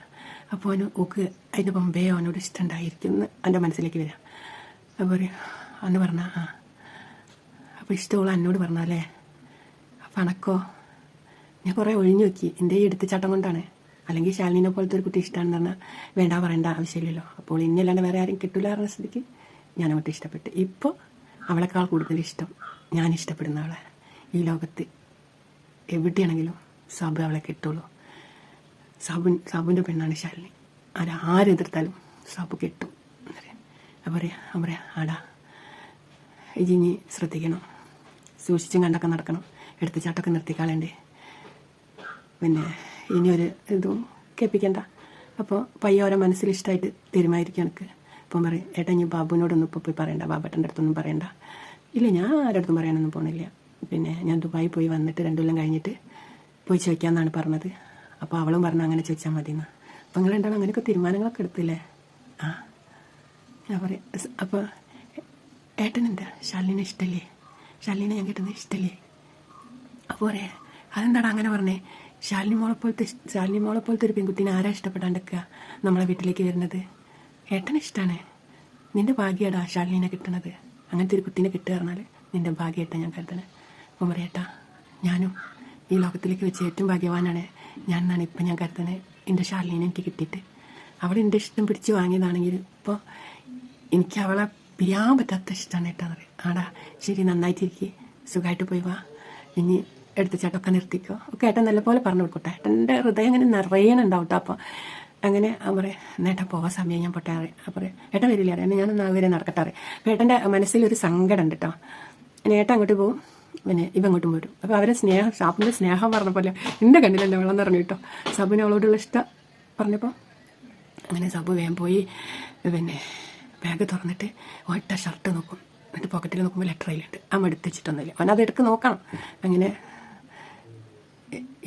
അപ്പോൾ അവന് ഓക്ക് അതിൻ്റെ മുമ്പേ അവനോട് ഇഷ്ടം ഉണ്ടായിരിക്കും എന്ന് എൻ്റെ മനസ്സിലേക്ക് വരാം. അപ്പോൾ അന്ന് പറഞ്ഞ അപ്പോൾ ഇഷ്ടമുള്ള എന്നോട് പറഞ്ഞാലേ. അപ്പം അണക്കോ ഞാൻ കുറേ ഒഴിഞ്ഞു നോക്കി, എൻ്റെ ഈ എടുത്തുചാട്ടം കൊണ്ടാണ്. അല്ലെങ്കിൽ ശാലിനിനെ പോലത്തെ ഒരു കുട്ടി ഇഷ്ടമാണെന്ന് പറഞ്ഞാൽ വേണ്ട പറയേണ്ട ആവശ്യമില്ലല്ലോ. അപ്പോൾ ഇന്നല്ലാണ്ട് വേറെ ആരും കിട്ടില്ല പറഞ്ഞ സ്ഥിതിക്ക് ഞാനങ്ങോട്ട് ഇഷ്ടപ്പെട്ടു. ഇപ്പോൾ അവളെക്കാൾ കൂടുതൽ ഇഷ്ടം ഞാൻ ഇഷ്ടപ്പെടുന്ന അവളെ. ഈ ലോകത്ത് എവിടെയാണെങ്കിലും സാബു അവളെ കിട്ടുള്ളൂ. സാബുവിൻ്റെ പെണ്ണാണ് ശാലിനി. ആരെതിർത്താലും സാബു കിട്ടും. അപ്പം പറയാം ആടാ ഇനി ശ്രദ്ധിക്കണം, സൂക്ഷിച്ചും കണ്ടൊക്കെ നടക്കണം, എടുത്തുചാട്ടമൊക്കെ നിർത്തിക്കാളേണ്ടേ, പിന്നെ ഇനിയൊരു ഇതും കേൾപ്പിക്കണ്ട. അപ്പോൾ പയ്യ ഓരോ മനസ്സിലിഷ്ടമായിട്ട് തീരുമാനിക്കും എനിക്ക്. അപ്പം പറയും ഏട്ടാ ഇനി ബാബുവിനോടൊന്നും ഇപ്പോൾ പോയി പറയണ്ട, ബാബേട്ടൻ്റെ അടുത്തൊന്നും പറയണ്ട. ഇല്ല ഞാൻ ആരുടെ അടുത്തും പറയാനൊന്നും പോകണില്ല. പിന്നെ ഞാൻ ദുബായി പോയി വന്നിട്ട് 2 കൊല്ലം കഴിഞ്ഞിട്ട് പോയി ചോദിക്കാമെന്നാണ് പറഞ്ഞത്. അപ്പോൾ അവളും പറഞ്ഞു അങ്ങനെ ചോദിച്ചാൽ മതിയെന്ന്. അപ്പം നിങ്ങൾ രണ്ടാളും അങ്ങനെയൊക്കെ തീരുമാനങ്ങളൊക്കെ എടുത്തില്ലേ? ഞാൻ പറയാം. അപ്പോൾ ഏട്ടനെന്താ ശാലിനെ ഇഷ്ടമല്ലേ? ശാലിനെ ഞാൻ കേട്ടത് ഇഷ്ടമല്ലേ? അപ്പോൾ പറയാം അതെന്താടാ അങ്ങനെ പറഞ്ഞേ? ശാലിനി മോളെ പോലത്തെ ഒരു പെൺകുട്ടീനെ ആരാ ഇഷ്ടപ്പെടാണ്ടൊക്കെ നമ്മളെ വീട്ടിലേക്ക് വരുന്നത്? ഏട്ടന് ഇഷ്ടമാണ്. നിൻ്റെ ഭാഗ്യമാടാ ശാലിനെ കിട്ടണത്. അങ്ങനത്തെ ഒരു കുട്ടീനെ കിട്ടുക പറഞ്ഞാൽ നിൻ്റെ ഭാഗ്യമായിട്ടാണ് ഞാൻ കരുതണേ. അപ്പം പറയേട്ടാ ഞാനും ഈ ലോകത്തിലേക്ക് വെച്ച് ഏറ്റവും ഭാഗ്യവാനാണ് ഞാൻ എന്നാണ് ഇപ്പം ഞാൻ കരുതണേ. എൻ്റെ ശാലിനെ എനിക്ക് കിട്ടിയിട്ട് അവൾ എൻ്റെ ഇഷ്ടം പിടിച്ച് വാങ്ങിയതാണെങ്കിൽ ഇപ്പോൾ എനിക്ക് അവളെ പിരിയാൻ പറ്റാത്ത ഇഷ്ടമാണ് ഏട്ടാന്ന് പറയും. ആടാ ശരി, നന്നായിട്ടിരിക്കുക, സുഖമായിട്ട് പോയി വാ, ഇനി എടുത്തുചാട്ടമൊക്കെ നിർത്തിക്കോ ഒക്കെ ഏട്ടൻ നല്ലപോലെ പറഞ്ഞു കൊടുക്കട്ടെ. ഏട്ടൻ്റെ ഹൃദയം അങ്ങനെ നിറയണുണ്ടാവും കേട്ടോ. അപ്പോൾ അങ്ങനെ പറയാം നേട്ടാ പോകാൻ സമയം ഞാൻ പൊട്ടാ അറിയാം. അപ്പോൾ ഏട്ടൻ വരില്ല അറിയാം, ഞാനൊന്ന് അവരെ നടക്കട്ടെ അറിയാം. അപ്പോൾ ഏട്ടൻ്റെ മനസ്സിലൊരു സങ്കടം ഉണ്ട് കേട്ടോ. പിന്നെ ഏട്ടൻ അങ്ങോട്ട് പോകും, പിന്നെ ഇവ അങ്ങോട്ടും വരും. അപ്പോൾ അവരെ സാബുവിൻ്റെ സ്നേഹം പറഞ്ഞ പോലെ എൻ്റെ കണ്ണിലെന്നെ വെള്ളം നിറഞ്ഞു കേട്ടോ. സാബുവിന് അവളോടുള്ള ഇഷ്ടം പറഞ്ഞപ്പോൾ അങ്ങനെ സാബു വേഗം പോയി പിന്നെ ബാഗ് തുറന്നിട്ട് ഒറ്റ ഷർട്ട് നോക്കും. എന്നിട്ട് പോക്കറ്റിൽ നോക്കുമ്പോൾ ലെറ്റർ അതിലുണ്ട്. അമ്മ എടുത്ത് വെച്ചിട്ടൊന്നുമില്ല. അവനത് എടുത്ത് നോക്കണം. അങ്ങനെ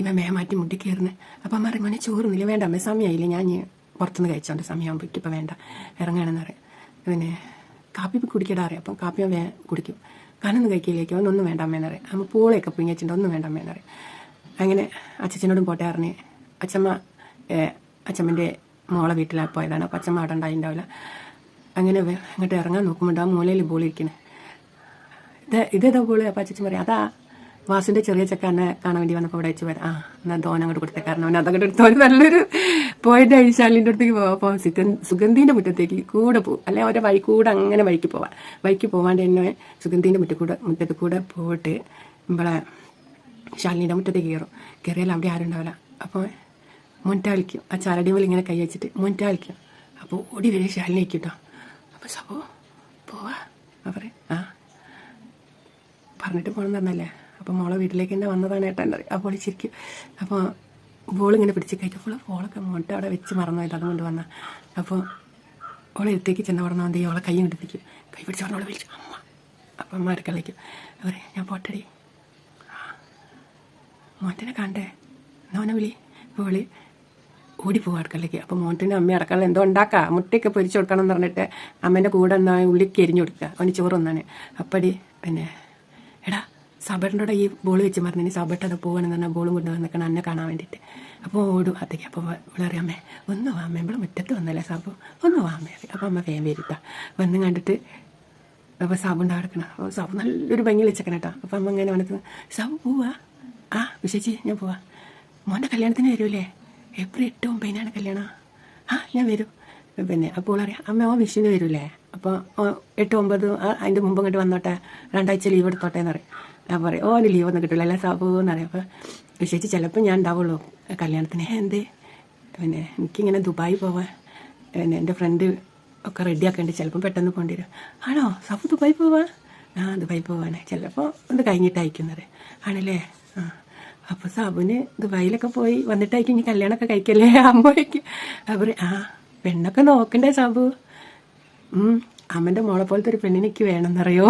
ഇവ മാറ്റി മുട്ടി കയറുന്നത്. അപ്പം അമ്മ അറിയാം മോനെ ചോറുന്നില്ല. വേണ്ട അമ്മ സമയമായില്ല, ഞാൻ പുറത്തുനിന്ന് കഴിച്ചോണ്ട് സമയമാകുമ്പോൾ ഇപ്പം വേണ്ട ഇറങ്ങുകയാണെന്ന് അറിയാം. പിന്നെ കാപ്പി കുടിക്കടാ അറിയാം. അപ്പം കാപ്പി അവൻ കുടിക്കും. കനൊന്നും കഴിക്കില്ലേക്ക് അവനൊന്നും വേണ്ട അമ്മയെന്ന് അറിയാം. അമ്മ പൂളയൊക്കെ പിങ്ങിച്ചിട്ടുണ്ട്, ഒന്നും വേണ്ട അമ്മയെന്ന് അറിയാം. അങ്ങനെ അച്ഛനോടും പോട്ടെ അറിഞ്ഞ് അച്ഛമ്മൻ്റെ മോളെ വീട്ടിലാണ് പോയതാണ്. അപ്പം അച്ഛമ്മ അവിടെ ഉണ്ടായിണ്ടാവില്ല. അങ്ങനെ അങ്ങോട്ട് ഇറങ്ങാൻ നോക്കുമ്പോൾ ആ മൂലയിൽ ബോൾ ഇരിക്കണേ. ഇതേതാ ബോള്? അപ്പം അച്ഛൻ പറയും അതാ വാസുവിൻ്റെ ചെറിയ ചെക്കാരനെ കാണാൻ വേണ്ടി വന്നപ്പോൾ ഇവിടെ വെച്ച് വരാം. എന്നാൽ ധോൻ അങ്ങോട്ട് കൊടുത്തേ, കാരണം അവൻ അതങ്ങോട്ട് എടുത്ത് അവന് നല്ലൊരു പോയിട്ട് ശാലിൻ്റെ അടുത്തേക്ക് പോവാം. അപ്പോൾ സുഗന്ധീൻ്റെ മുറ്റത്തേക്ക് കൂടെ പോകും. അല്ലെങ്കിൽ അവരുടെ വഴി കൂടെ അങ്ങനെ വഴിക്ക് പോവാണ്ട് തന്നെ സുഗന്ധീൻ്റെ മുറ്റത്ത് കൂടെ പോയിട്ട് നമ്മളെ ശാലിനിയുടെ മുറ്റത്തേക്ക് കയറിയാൽ അവിടെ ആരും ഉണ്ടാവില്ല. അപ്പോൾ മുൻറ്റ കളിക്കും. ആ ചാരടി പോലെ ഇങ്ങനെ കൈ വെച്ചിട്ട് മുൻറ്റ കളിക്കും. അപ്പോൾ ഓടി വരെ ശാലിനി വയ്ക്കും കേട്ടോ. അപ്പോൾ സബോ പോവാ അവർ പറഞ്ഞിട്ട് പോകണമെന്ന് പറഞ്ഞല്ലേ. അപ്പോൾ മോളെ വീട്ടിലേക്ക് തന്നെ വന്നതാണ് ഏട്ടാ എന്താ പറയുക. അപ്പോൾ ചിരിക്കും. അപ്പോൾ ബോളിങ്ങനെ പിടിച്ച് കഴിച്ചപ്പോൾ ബോളൊക്കെ മുട്ട അവിടെ വെച്ച് മറന്നുപോയത്, അതുകൊണ്ട് വന്ന. അപ്പോൾ ഓളെ എടുത്തേക്ക് ചെന്ന് പറഞ്ഞാൽ മതി. ഓളെ കൈ എടുത്തേക്കും. കൈ പിടിച്ച് പറഞ്ഞോളെ വിളിച്ചു അമ്മ. അപ്പം അമ്മ അടുക്കളയ്ക്കും. അവരെ ഞാൻ പോട്ടടി, മോട്ടനെ കണ്ടേ എന്നോനെ വിളി. അപ്പോൾ വിളി ഓടിപ്പോവും അടുക്കളയ്ക്ക്. അപ്പോൾ മോട്ടനും അമ്മ അടുക്കള എന്തോ ഉണ്ടാക്കാം, മുട്ടയൊക്കെ പൊരിച്ചു കൊടുക്കണം എന്ന് പറഞ്ഞിട്ട് അമ്മേൻ്റെ കൂടെ എന്നാ ഉള്ളിക്ക് എരിഞ്ഞു കൊടുക്കുക. അവന് ചോറൊന്നാണ്. അപ്പടി പിന്നെ എടാ സബേട്ടൻ്റെ കൂടെ ഈ ബോൾ വെച്ച് മറന്നു. സബേട്ട് അത് പോകണമെന്ന് പറഞ്ഞാൽ ബോളും കൊണ്ട് വന്നിക്കണം എന്നെ കാണാൻ വേണ്ടിയിട്ട്. അപ്പോൾ ഓടും അത്തേക്ക്. അപ്പോൾ ഇവിടെ അറിയാം അമ്മേ ഒന്ന് വാ അമ്മേ, ഇവിടെ മുറ്റത്ത് വന്നല്ലേ സാബു, ഒന്ന് വാ അമ്മേ. അപ്പോൾ അമ്മ വേഗം വരിട്ടാ. വന്ന് കണ്ടിട്ട് അപ്പോൾ സാബുണ്ടാ കിടക്കണം. അപ്പോൾ സാബു നല്ലൊരു ഭംഗി വെച്ചേക്കണം കേട്ടോ. അപ്പോൾ അമ്മ ഇങ്ങനെ വന്നിട്ട് സാബു പോവാ? വിശേഷി ഞാൻ പോവാ. മോൻ്റെ കല്യാണത്തിന് വരുമല്ലേ? ഏപ്രിൽ 8, 9 കല്യാണം. ഞാൻ വരും. പിന്നെ അപ്പോൾ അറിയാം അമ്മ വിഷുവിന് വരൂലേ? അപ്പോൾ 8, 9 അതിൻ്റെ മുമ്പ് ഇങ്ങോട്ട് വന്നോട്ടെ, 2 ആഴ്ച ലീവ് എടുത്തോട്ടെ എന്ന് പറയും. ഞാൻ പറയും ഓന് ലീവൊന്നും കിട്ടില്ല അല്ലേ സാബു എന്നറിയാം. അപ്പോൾ വിശേഷിച്ച് ചിലപ്പോൾ ഞാൻ ഉണ്ടാവുള്ളൂ കല്യാണത്തിന്. എന്തേ പിന്നെ എനിക്കിങ്ങനെ ദുബായി പോവാൻ പിന്നെ എൻ്റെ ഫ്രണ്ട് ഒക്കെ റെഡിയാക്കേണ്ടി, ചിലപ്പം പെട്ടെന്ന് പോകേണ്ടി വരും. ആണോ സാബു ദുബായി പോവാ? ദുബായി പോവാണ്. ചിലപ്പോൾ ഇത് കഴിഞ്ഞിട്ട് അയക്കുന്നത് ആണല്ലേ. അപ്പോൾ സാബുവിന് ദുബായിലൊക്കെ പോയി വന്നിട്ടായിരിക്കും ഇനി കല്യാണമൊക്കെ കഴിക്കല്ലേ അമ്മയ്ക്കും. അവർ പെണ്ണൊക്കെ നോക്കണ്ടേ സാബു? അമ്മൻ്റെ മോളെ പോലത്തെ ഒരു പെണ്ണിനെനിക്ക് വേണമെന്നറിയോ?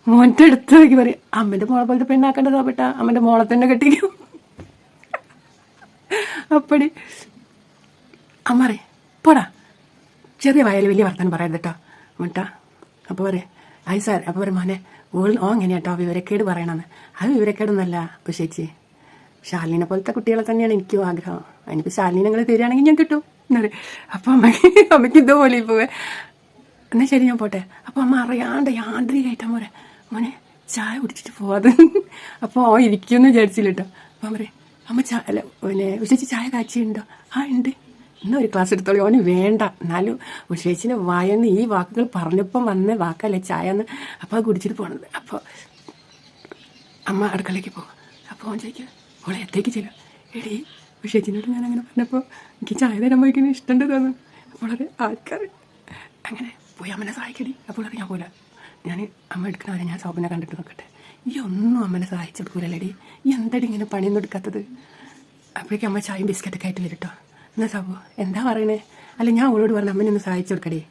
മോൻ്റെ അടുത്ത് നോക്കി പറയും അമ്മൻ്റെ മോളെ പോലത്തെ പെണ്ണാക്കേണ്ടത് സാബേട്ട, അമ്മൻ്റെ മോളെ തന്നെ കെട്ടിക്കും. അപ്പടി അമ്മ പറയും പോടാ, ചെറിയ വയൽ വലിയ വർത്തമാനം പറയരുത് കേട്ടോ മുട്ട. അപ്പോൾ പറയും ആയി സാർ. അപ്പോൾ പറയും മോനെ എങ്ങനെയാ കേട്ടോ വിവരക്കേട് പറയണമെന്ന്. അത് വിവരക്കേടൊന്നുമല്ല ചേച്ചി, ശാലിനെ പോലത്തെ കുട്ടികളെ തന്നെയാണ് എനിക്കും ആഗ്രഹം. എനിക്ക് ശാലിനെ നിങ്ങൾ തരികയാണെങ്കിൽ ഞാൻ കിട്ടും എന്നത്. അപ്പോൾ അമ്മയ്ക്ക് ഇതുപോലെ പോവേ. എന്നാൽ ശരി ഞാൻ പോട്ടെ. അപ്പോൾ അമ്മ അറിയാണ്ട് യാന്ത്രികമായിട്ടാ മോനെ മോനെ ചായ കുടിച്ചിട്ട് പോവാതെ. അപ്പോൾ ഇരിക്കുമെന്ന് വിചാരിച്ചില്ല കേട്ടോ. അപ്പം പറയും അമ്മ അല്ല പിന്നെ ഉച്ചയ്ക്ക് ചായ കാച്ചിയുണ്ടോ? ഉണ്ട്. എന്നാൽ ഒരു ക്ലാസ് എടുത്തോളൂ. അവന് വേണ്ട, എന്നാലും ഉഷേച്ചിന് വായന്ന് ഈ വാക്കുകൾ പറഞ്ഞപ്പം വന്ന വാക്കല്ലേ ചായ എന്ന്. അപ്പോൾ അത് കുടിച്ചിട്ട് പോകണത്. അപ്പോൾ അമ്മ അടുക്കളയ്ക്ക് പോകും. അപ്പോൾ അവൻ ചോദിക്കും അവളെ എത്തേക്ക് ചെല്ലും. എടീ ഉഷേച്ചിനോട് ഞാൻ അങ്ങനെ പറഞ്ഞപ്പോൾ എനിക്ക് ചായ തരാൻ പോയിക്കുന്ന ഇഷ്ടമുണ്ട് തോന്നുന്നു. അപ്പോൾ വളരെ ആൾക്കാർ അങ്ങനെ പോയി അമ്മനെ സഹായിക്കടി. അപ്പോൾ ഞാൻ പോല ഞാൻ അമ്മ എടുക്കണവരെ ഞാൻ സോപ്പിനെ കണ്ടിട്ട് നോക്കട്ടെ. ഈ ഒന്നും അമ്മനെ സഹായിച്ചെടുക്കൂലല്ലേടി, ഈ എന്താടി ഇങ്ങനെ പണിയൊന്നും എടുക്കാത്തത്? അപ്പോഴേക്കും അമ്മ ചായയും ബിസ്ക്കറ്റൊക്കെ ആയിട്ട് വരും കേട്ടോ. എന്നാ സാബു എന്താ പറയണേ? അല്ല ഞാൻ അവളോട് പറഞ്ഞ അമ്മനെ ഒന്ന് സഹായിച്ചു കൊടുക്കടേ.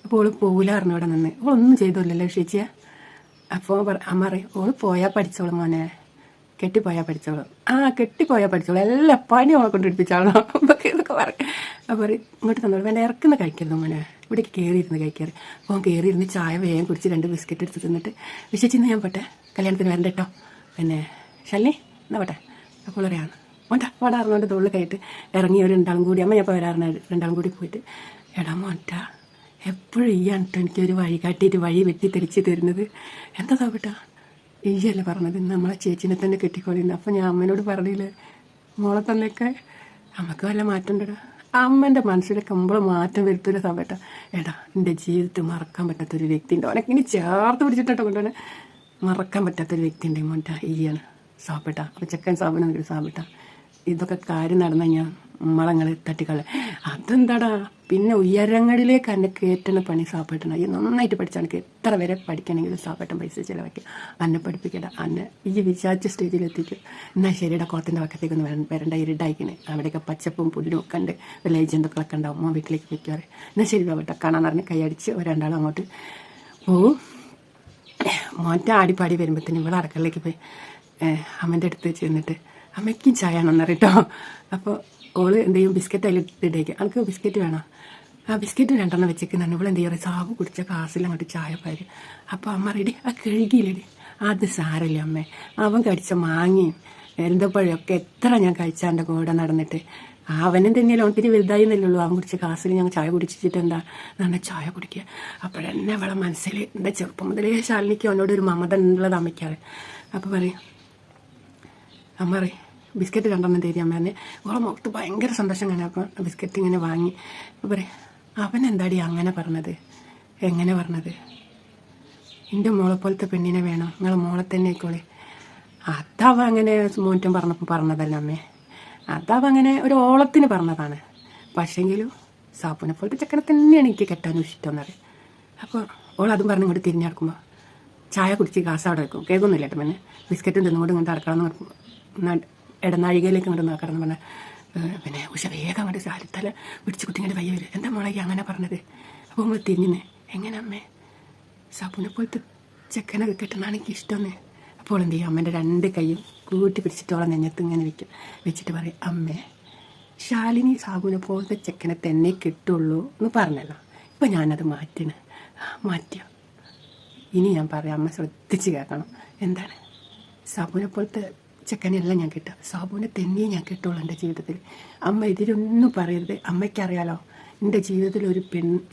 അപ്പോൾ ഓള് പോകില്ല പറഞ്ഞു ഇവിടെ നിന്ന്. ഓളൊന്നും ചെയ്തോല്ലല്ലോ ചേച്ചിയെ. അപ്പോൾ അമ്മ പറയും ഓള് പോയാൽ പഠിച്ചോളും മോനെ, കെട്ടിപ്പോയാൽ പഠിച്ചോളും. കെട്ടിപ്പോയാൽ പഠിച്ചോളും, എല്ലാ പണി അവളെ കൊണ്ട് എടുപ്പിച്ചാളോ എന്നൊക്കെ പറയും. അപ്പോൾ പറയും ഇങ്ങോട്ട് തന്നോളൂ, വേണ്ട ഇറക്കുന്ന കഴിക്കരുത് മോനെ, ഇവിടേക്ക് കയറിയിരുന്ന് കഴിക്കാറ്. അപ്പോൾ അവൻ കയറിയിരുന്ന് ചായ വേഗം കുടിച്ച് 2 ബിസ്ക്കറ്റ് എടുത്ത് തിന്നിട്ട് വിശേഷിന്ന് ഞാൻ പോട്ടെ, കല്യാണത്തിന് വരണ്ട കേട്ടോ പിന്നെ ശാലിനി എന്നാ പോട്ടെ. അപ്പോൾ അറിയാണ് മോണ്ട പാടാറുന്നോണ്ട് തൊഴിൽ കഴിയിട്ട് ഇറങ്ങി ഒരു 2 കൂടി അമ്മ ഞാൻ ഇപ്പോൾ വരാറുണ്ട്. 2 കൂടി പോയിട്ട് എടാ മോട്ട എപ്പോഴും ഈയാണ് കേട്ടോ എനിക്കൊരു വഴി കാട്ടിയിട്ട് വഴി വെട്ടി തെളിച്ച് തരുന്നത്. എന്താ സാബേട്ടാ ഈയല്ലേ പറഞ്ഞത് നമ്മളെ ചേച്ചിനെ തന്നെ കെട്ടിക്കോളിന്ന്. അപ്പോൾ ഞാൻ അമ്മേനോട് പറഞ്ഞില്ലേ മോളെ തന്നേക്കെ അമ്മക്ക് വല്ല മാറ്റം ഉണ്ടടാ. അമ്മൻ്റെ മനസ്സിലൊക്കെ നമ്മളെ മാറ്റം വരുത്തില്ല സാബേട്ട. എടാ എൻ്റെ ജീവിതത്തിൽ മറക്കാൻ പറ്റാത്തൊരു വ്യക്തി ഉണ്ട്, അവനൊക്കെ ഇനി ചേർത്ത് പിടിച്ചിട്ടോ കൊണ്ടാണ് മറക്കാൻ പറ്റാത്തൊരു വ്യക്തി ഉണ്ട് മോട്ട ഈയാണ് സാബേട്ട. അപ്പോൾ ചെക്കൻ സാബിനൊരു സാബേട്ട ഇതൊക്കെ കാര്യം നടന്നാൽ ഞാൻ നമ്മളങ്ങൾ തട്ടിക്കളെ. അതെന്താടാ, പിന്നെ ഉയരങ്ങളിലേക്ക് എന്നെ കയറ്റണ പണി സാപ്പേട്ടണം. ഈ നന്നായിട്ട് പഠിച്ചാൽ എനിക്ക് എത്ര വരെ പഠിക്കണമെങ്കിലും സാപ്പേട്ടൻ പൈസ ചിലവാക്കി അന്നെ പഠിപ്പിക്കട, അന്നെ ഈ വിചാരിച്ച സ്റ്റേജിലെത്തിക്കും. എന്നാൽ ശരിയുടെ കുളത്തിൻ്റെ പക്കത്തേക്കൊന്ന് വരണ്ട, ഇരുട്ടായിക്കണേ. അവിടെയൊക്കെ പച്ചപ്പും പുല്ലും ഒക്കെ ഉണ്ട്, വില്ലേജ് ജന്തുക്കളൊക്കെ ഉണ്ടാവും. അമ്മ വീട്ടിലേക്ക് വെക്കാറ്. എന്നാൽ ശരി ബാബേട്ട, കാണാൻ പറഞ്ഞ് കൈയടിച്ച് രണ്ടാളും അങ്ങോട്ട് പോവും. മോറ്റ ആടിപ്പാടി വരുമ്പോഴത്തേനും ഇവിടെ അടുക്കളയിലേക്ക് പോയി അമ്മേൻ്റെ അടുത്ത് ചെന്നിട്ട് അമ്മയ്ക്കും ചായ ആണെന്നറിയട്ടോ. അപ്പോൾ ഓള് എന്ത് ചെയ്യും, ബിസ്ക്കറ്റ് അതിൽ ഇട്ടേക്ക്. അവൾക്ക് ബിസ്ക്കറ്റ് വേണം. ആ ബിസ്ക്കറ്റ് 2 വെച്ചേക്കുന്നുണ്ട്. ഇവിടെ എന്ത് ചെയ്യുക, സാബ് കുടിച്ച കാസിൽ അങ്ങോട്ട് ചായ പാര്. അപ്പോൾ അമ്മ റെഡി, ആ കഴുകിയില്ലേ, അത് സാരല്ലേ അമ്മേ, അവൻ കഴിച്ച മാങ്ങയും എന്തപ്പഴൊക്കെ എത്ര ഞാൻ കഴിച്ചാൻ്റെ കൂടെ നടന്നിട്ട് അവനും തന്നെയല്ലോ, ഒത്തിരി വലുതായി എന്നല്ലുള്ളൂ. അവൻ കുടിച്ച കാസിൽ ഞങ്ങൾ ചായ കുടിച്ചിട്ട് എന്താ നല്ല ചായ കുടിക്കുക. അപ്പോഴെന്നെ അവളെ മനസ്സിൽ എന്താ ചെറുപ്പം മുതലേ ശാലിനിക്ക് അവനോട് ഒരു മമത ഉള്ളത് അമ്മയ്ക്കാറ്. അപ്പോൾ പറയും, അമ്മ പറയും ബിസ്ക്കറ്റ് 2 തരും അമ്മ തന്നെ. ഓളെ മുഖത്ത് ഭയങ്കര സന്തോഷം കാണാം. അപ്പം ബിസ്ക്കറ്റ് ഇങ്ങനെ വാങ്ങി. അപ്പോൾ പറയും, അവൻ എന്താടി അങ്ങനെ പറഞ്ഞത്, എങ്ങനെ പറഞ്ഞത്, എൻ്റെ മോളെ പോലത്തെ പെണ്ണിനെ വേണം, നിങ്ങളെ മോളെ തന്നെ ആയിക്കോളെ. അതവ അങ്ങനെ മോറ്റം പറഞ്ഞപ്പോൾ പറഞ്ഞതല്ല അമ്മേ, അതവ അങ്ങനെ ഒരു ഓളത്തിന് പറഞ്ഞതാണ്. പക്ഷേങ്കിലും സാപ്പുനെ പോലത്തെ ചെക്കനെ തന്നെയാണ് എനിക്ക് കെട്ടാനും ഇഷ്ടം എന്നറിയാം. അപ്പോൾ ഓളതും പറഞ്ഞ് ഇങ്ങോട്ട് തിരിഞ്ഞടക്കുമ്പോൾ ചായ കുടിച്ച് ഗ്ലാസ് അവിടെ വെക്കും. കേൾക്കൊന്നുമില്ല കേട്ടോ. പിന്നെ ബിസ്ക്കറ്റും തിന്നുകൊണ്ട് ഇങ്ങോട്ട് അടക്കണം, ഇടനാഴികയിലേക്ക് ഇങ്ങോട്ട് നോക്കണം പറഞ്ഞാൽ പിന്നെ ഉഷ വേഗം അങ്ങോട്ട് സാരിത്തല പിടിച്ച് കുത്തി ഇങ്ങോട്ട് വയ്യ വരും. എന്താ മോളേക്ക് അങ്ങനെ പറഞ്ഞത്? അപ്പോൾ നമ്മൾ തിരിഞ്ഞ്, എങ്ങനെ അമ്മേ, സാപ്പുനെ പോലത്തെ ചെക്കനെ കെട്ടണമാണ് എനിക്ക് ഇഷ്ടമെന്ന്. അപ്പോൾ എന്ത് ചെയ്യും, അമ്മേൻ്റെ 2 കൈയും കൂട്ടി പിടിച്ചിട്ടോളം നെഞ്ഞത്ത് ഇങ്ങനെ വെച്ചിട്ട് പറയും, അമ്മേ ശാലിനി സാബുനെ പോലത്തെ ചെക്കനെ തന്നെ കിട്ടുള്ളൂ എന്ന് പറഞ്ഞല്ലോ. ഇപ്പം ഞാനത് മാറ്റിയോ. ഇനി ഞാൻ പറയാം, അമ്മ ശ്രദ്ധിച്ച് കേൾക്കണം. എന്താണ്, സാബുനെ പോലത്തെ ചെക്കനെല്ലാം ഞാൻ കിട്ടുക, സാബുവിനെ തന്നെയേ ഞാൻ കിട്ടുള്ളൂ എൻ്റെ ജീവിതത്തിൽ. അമ്മ ഇതിലൊന്നും പറയരുത്. അമ്മയ്ക്കറിയാലോ എൻ്റെ ജീവിതത്തിൽ ഒരു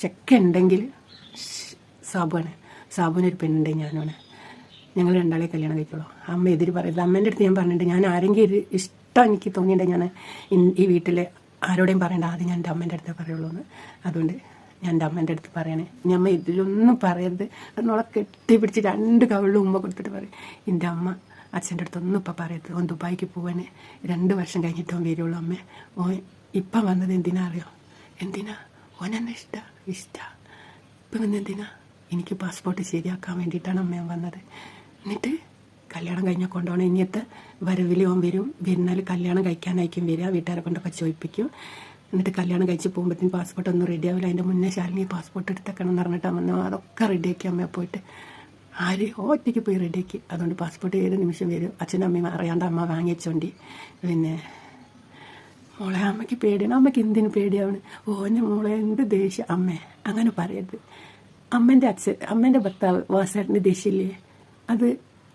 ചെക്കൻ ഉണ്ടെങ്കിൽ സാബുവിനൊരു പെണ്ണുണ്ടെങ്കിൽ ഞാനാണ്. ഞങ്ങൾ 2 കല്യാണം കഴിക്കുള്ളൂ. അമ്മ എതിര് പറയരുത്. അമ്മേൻ്റെ അടുത്ത് ഞാൻ പറഞ്ഞിട്ടുണ്ട്, ഞാൻ ആരെങ്കിലും ഒരു ഇഷ്ടം എനിക്ക് തോന്നിയിട്ടുണ്ടെങ്കിൽ ഞാൻ ഈ വീട്ടിൽ ആരോടെയും പറയേണ്ട, ആദ്യം ഞാൻ എൻ്റെ അമ്മേൻ്റെ അടുത്തേ പറയുള്ളൂ എന്ന്. അതുകൊണ്ട് ഞാൻ എൻ്റെ അമ്മേൻ്റെ അടുത്ത് പറയണേ, ഇനി അമ്മ ഇതിലൊന്നും പറയരുത്. അതിനോളെ കെട്ടിപ്പിടിച്ച് 2 കവിളിലും ഉമ്മ കൊടുത്തിട്ട് പറയും, എൻ്റെ അമ്മ അച്ഛൻ്റെ അടുത്തൊന്നും ഇപ്പം പറയരുത്, ഓൻ ദുബായിക്ക് പോവാൻ 2 വർഷം കഴിഞ്ഞിട്ട് ഓൻ വരുള്ളൂ അമ്മേ. ഓൻ ഇപ്പം വന്നത് എന്തിനാ അറിയോ? എന്തിനാ? ഓൻ എന്നെ ഇഷ്ടമാണ്. ഇപ്പം വന്ന് എന്തിനാ? എനിക്ക് പാസ്പോർട്ട് ശരിയാക്കാൻ വേണ്ടിയിട്ടാണ് അമ്മ വന്നത്. എന്നിട്ട് കല്യാണം കഴിഞ്ഞാൽ കൊണ്ടുപോകണം. ഇനിയത്തെ വരവിൽ ഓൻ വരും, വരുന്നാൽ കല്യാണം കഴിക്കാനായിരിക്കും വരിക. വീട്ടുകാരെ കൊണ്ടൊക്കെ ചോദിപ്പിക്കും. എന്നിട്ട് കല്യാണം കഴിച്ച് പോകുമ്പോഴത്തേക്കും പാസ്പോർട്ട് ഒന്നും റെഡി ആവില്ല. അതിൻ്റെ മുന്നേ ശാലിനി പാസ്പോർട്ട് എടുത്തേക്കണം എന്ന് പറഞ്ഞിട്ട് അമ്മ അതൊക്കെ റെഡിയാക്കി അമ്മ പോയിട്ട് ഒറ്റയ്ക്ക് പോയി റെഡിയാക്കി. അതുകൊണ്ട് പാസ്പോർട്ട് ഏത് നിമിഷം വരും. അച്ഛനും അമ്മയും അറിയാണ്ട് അമ്മ വാങ്ങിച്ചോണ്ടി. പിന്നെ മോളെ അമ്മയ്ക്ക് പേടിയാണ്. അമ്മയ്ക്ക് എന്തിനു പേടിയാണ്? ഓനെ മോളെ എന്ത് ദേഷ്യം. അമ്മേ അങ്ങനെ പറയരുത്. അമ്മേൻ്റെ ഭർത്താവ് വാസേട്ടൻ്റെ ദേഷ്യമില്ലേ, അത്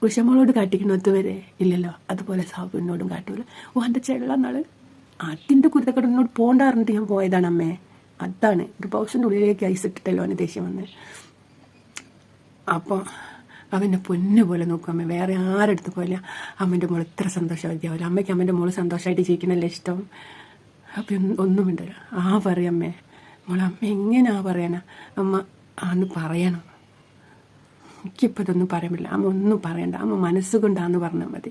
ഉഷമോളോട് കാട്ടിക്കണത്ത് വരെ ഇല്ലല്ലോ, അതുപോലെ സാബുവിനോടും കാട്ടൂല. എൻ്റെ ചെള്ളനാൾ അതിൻ്റെ കുരുത്തക്കടനോട് പോണ്ടാറിഞ്ഞിട്ട് ഞാൻ പോയതാണ് അമ്മേ. അതാണ് ഒരു ബോക്സിൻ്റെ ഉള്ളിലേക്ക് ഐസ് ഇട്ടിട്ടല്ലോ അവന് ദേഷ്യം വന്ന്. അപ്പോൾ അവൻ്റെ പൊന്നു പോലെ നോക്കും അമ്മ. വേറെ ആരെടുത്ത് പോയില്ല. അമ്മേൻ്റെ മോൾ ഇത്ര സന്തോഷമായിരിക്കും. അമ്മയ്ക്ക് അമ്മേൻ്റെ മോൾ സന്തോഷമായിട്ട് ജീവിക്കണല്ലേ ഇഷ്ടം. അപ്പം ഒന്നും ഉണ്ടല്ലോ. പറയമ്മേ മോളെ, അമ്മ എങ്ങനെയാ പറയാനാ? അമ്മ ആന്ന് പറയണം. എനിക്കിപ്പോൾ ഇതൊന്നും പറയാൻ പറ്റില്ല. അമ്മ ഒന്നും പറയണ്ട, അമ്മ മനസ്സുകൊണ്ടാന്ന് പറഞ്ഞാൽ മതി.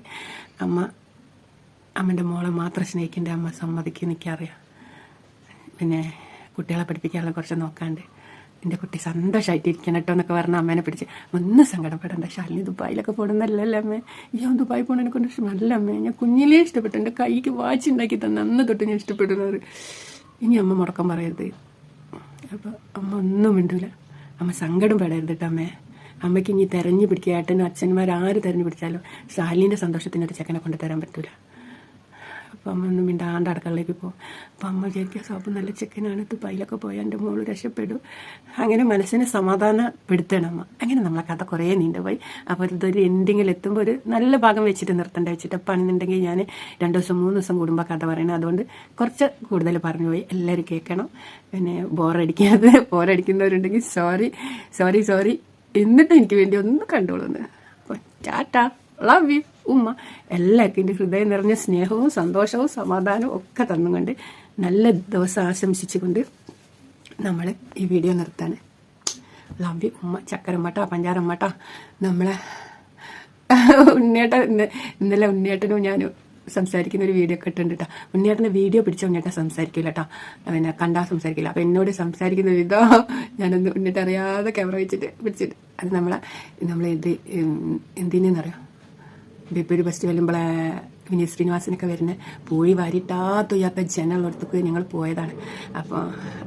അമ്മേൻ്റെ മോളെ മാത്രം സ്നേഹിക്കേണ്ട അമ്മ സമ്മതിക്കും, എനിക്കറിയാം. പിന്നെ കുട്ടികളെ പഠിപ്പിക്കാനുള്ള കുറച്ച് നോക്കാണ്ട് എൻ്റെ കുട്ടി സന്തോഷമായിട്ടിരിക്കണം കേട്ടോ എന്നൊക്കെ പറഞ്ഞാൽ അമ്മേനെ പിടിച്ച് ഒന്നും സങ്കടപ്പെടേണ്ട. ശാലിനി ദുബായിലൊക്കെ പോകണമെന്നല്ലല്ലോ അമ്മേ. ഞാൻ ദുബായി പോകണതിനെ കൊണ്ട് നല്ല അമ്മേ. ഞാൻ കുഞ്ഞിലേ ഇഷ്ടപ്പെട്ടു. എൻ്റെ കൈക്ക് വാച്ച് ഉണ്ടാക്കി തന്നെ അന്ന് തൊട്ട് ഞാൻ ഇഷ്ടപ്പെടുന്നത്. ഇനി അമ്മ മുടക്കം പറയരുത്. അപ്പോൾ അമ്മ ഒന്നും മിണ്ടൂല. അമ്മ സങ്കടം പെടരുത് കേട്ടോ അമ്മേ. അമ്മയ്ക്ക് ഇനി തെരഞ്ഞു പിടിക്കുക, ഏട്ടനും അച്ഛന്മാർ തെരഞ്ഞു പിടിച്ചാലും ശാലിൻ്റെ സന്തോഷത്തിനൊരു ചെക്കനെ കൊണ്ട് തരാൻ പറ്റൂല. അപ്പം അമ്മ ഒന്നും മിണ്ടാണ്ട് അടുക്കളയിലേക്ക് പോകും. അപ്പം അമ്മ വിചാരിക്കുക സാബു നല്ല ചെക്കനാണ്, ദുബായിലൊക്കെ പോയാൽ എൻ്റെ മോള് രക്ഷപ്പെടും. അങ്ങനെ മനസ്സിനെ സമാധാനപ്പെടുത്തണം അമ്മ. അങ്ങനെ നമ്മളെ കഥ കുറേ നീണ്ടുപോയി. അപ്പോൾ ഇതൊരു എൻഡിങ്ങിൽ എത്തുമ്പോൾ ഒരു നല്ല ഭാഗം വെച്ചിട്ട് വെച്ചിട്ട് പണിന്നുണ്ടെങ്കിൽ ഞാൻ 2 ദിവസം 3 ദിവസം കൂടുമ്പോൾ കഥ പറയണം. അതുകൊണ്ട് കുറച്ച് കൂടുതൽ പറഞ്ഞു പോയി. എല്ലാവരും കേൾക്കണം. പിന്നെ ബോറടിക്കുന്നവരുണ്ടെങ്കിൽ സോറി എന്നിട്ട് എനിക്ക് വേണ്ടി ഒന്ന് കണ്ടോളൂന്ന്. അപ്പോൾ ടാറ്റാ, ലവ് യു ഉമ്മ. എല്ലാവർക്കും എൻ്റെ ഹൃദയം നിറഞ്ഞ സ്നേഹവും സന്തോഷവും സമാധാനവും ഒക്കെ തന്നുകൊണ്ട് നല്ല ദിവസം ആശംസിച്ചുകൊണ്ട് നമ്മൾ ഈ വീഡിയോ നിർത്താണ്. ലവ് യു ഉമ്മ. ചക്കരമ്മട്ടാ പഞ്ചാരമ്മട്ടാ. നമ്മളെ ഇന്നലെ ഉണ്ണിയേട്ടനും ഞാനും സംസാരിക്കുന്ന ഒരു വീഡിയോ ഒക്കെ ഇട്ടുണ്ട് കേട്ടോ. ഉണ്ണിയേട്ടൻ്റെ വീഡിയോ പിടിച്ച ഉണ്ണിയേട്ടൻ സംസാരിക്കില്ല കേട്ടോ, പിന്നെ കണ്ടാൽ സംസാരിക്കില്ല. അപ്പം എന്നോട് സംസാരിക്കുന്ന വിധോ ഞാനൊന്ന് ഉണ്ണിട്ട് അറിയാതെ ക്യാമറ വെച്ചിട്ട് പിടിച്ചിട്ട് അത് എന്തിനെന്നറിയാം, ബേപ്പൂര് ഫെസ്റ്റ് വരുമ്പോളെ വിനീത് ശ്രീനിവാസനൊക്കെ വരുന്ന പോയി വാരിട്ടാത്തൊയ്യാത്ത ജനമുള്ളിടത്തേക്ക് ഞങ്ങൾ പോയതാണ്. അപ്പോൾ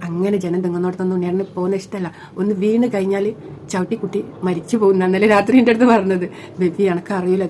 അങ്ങനെ ജനം തെങ്ങുന്നിടത്തൊന്നും ഉണ്ണിയേട്ടന് പോകുന്ന ഇഷ്ടമല്ല. ഒന്ന് വീണ് കഴിഞ്ഞാൽ ചവിട്ടിക്കുട്ടി മരിച്ചു പോകുന്ന. അന്നലെ രാത്രി എൻ്റെ അടുത്ത് പറഞ്ഞത്, ബേബി എനക്കറിയില്ല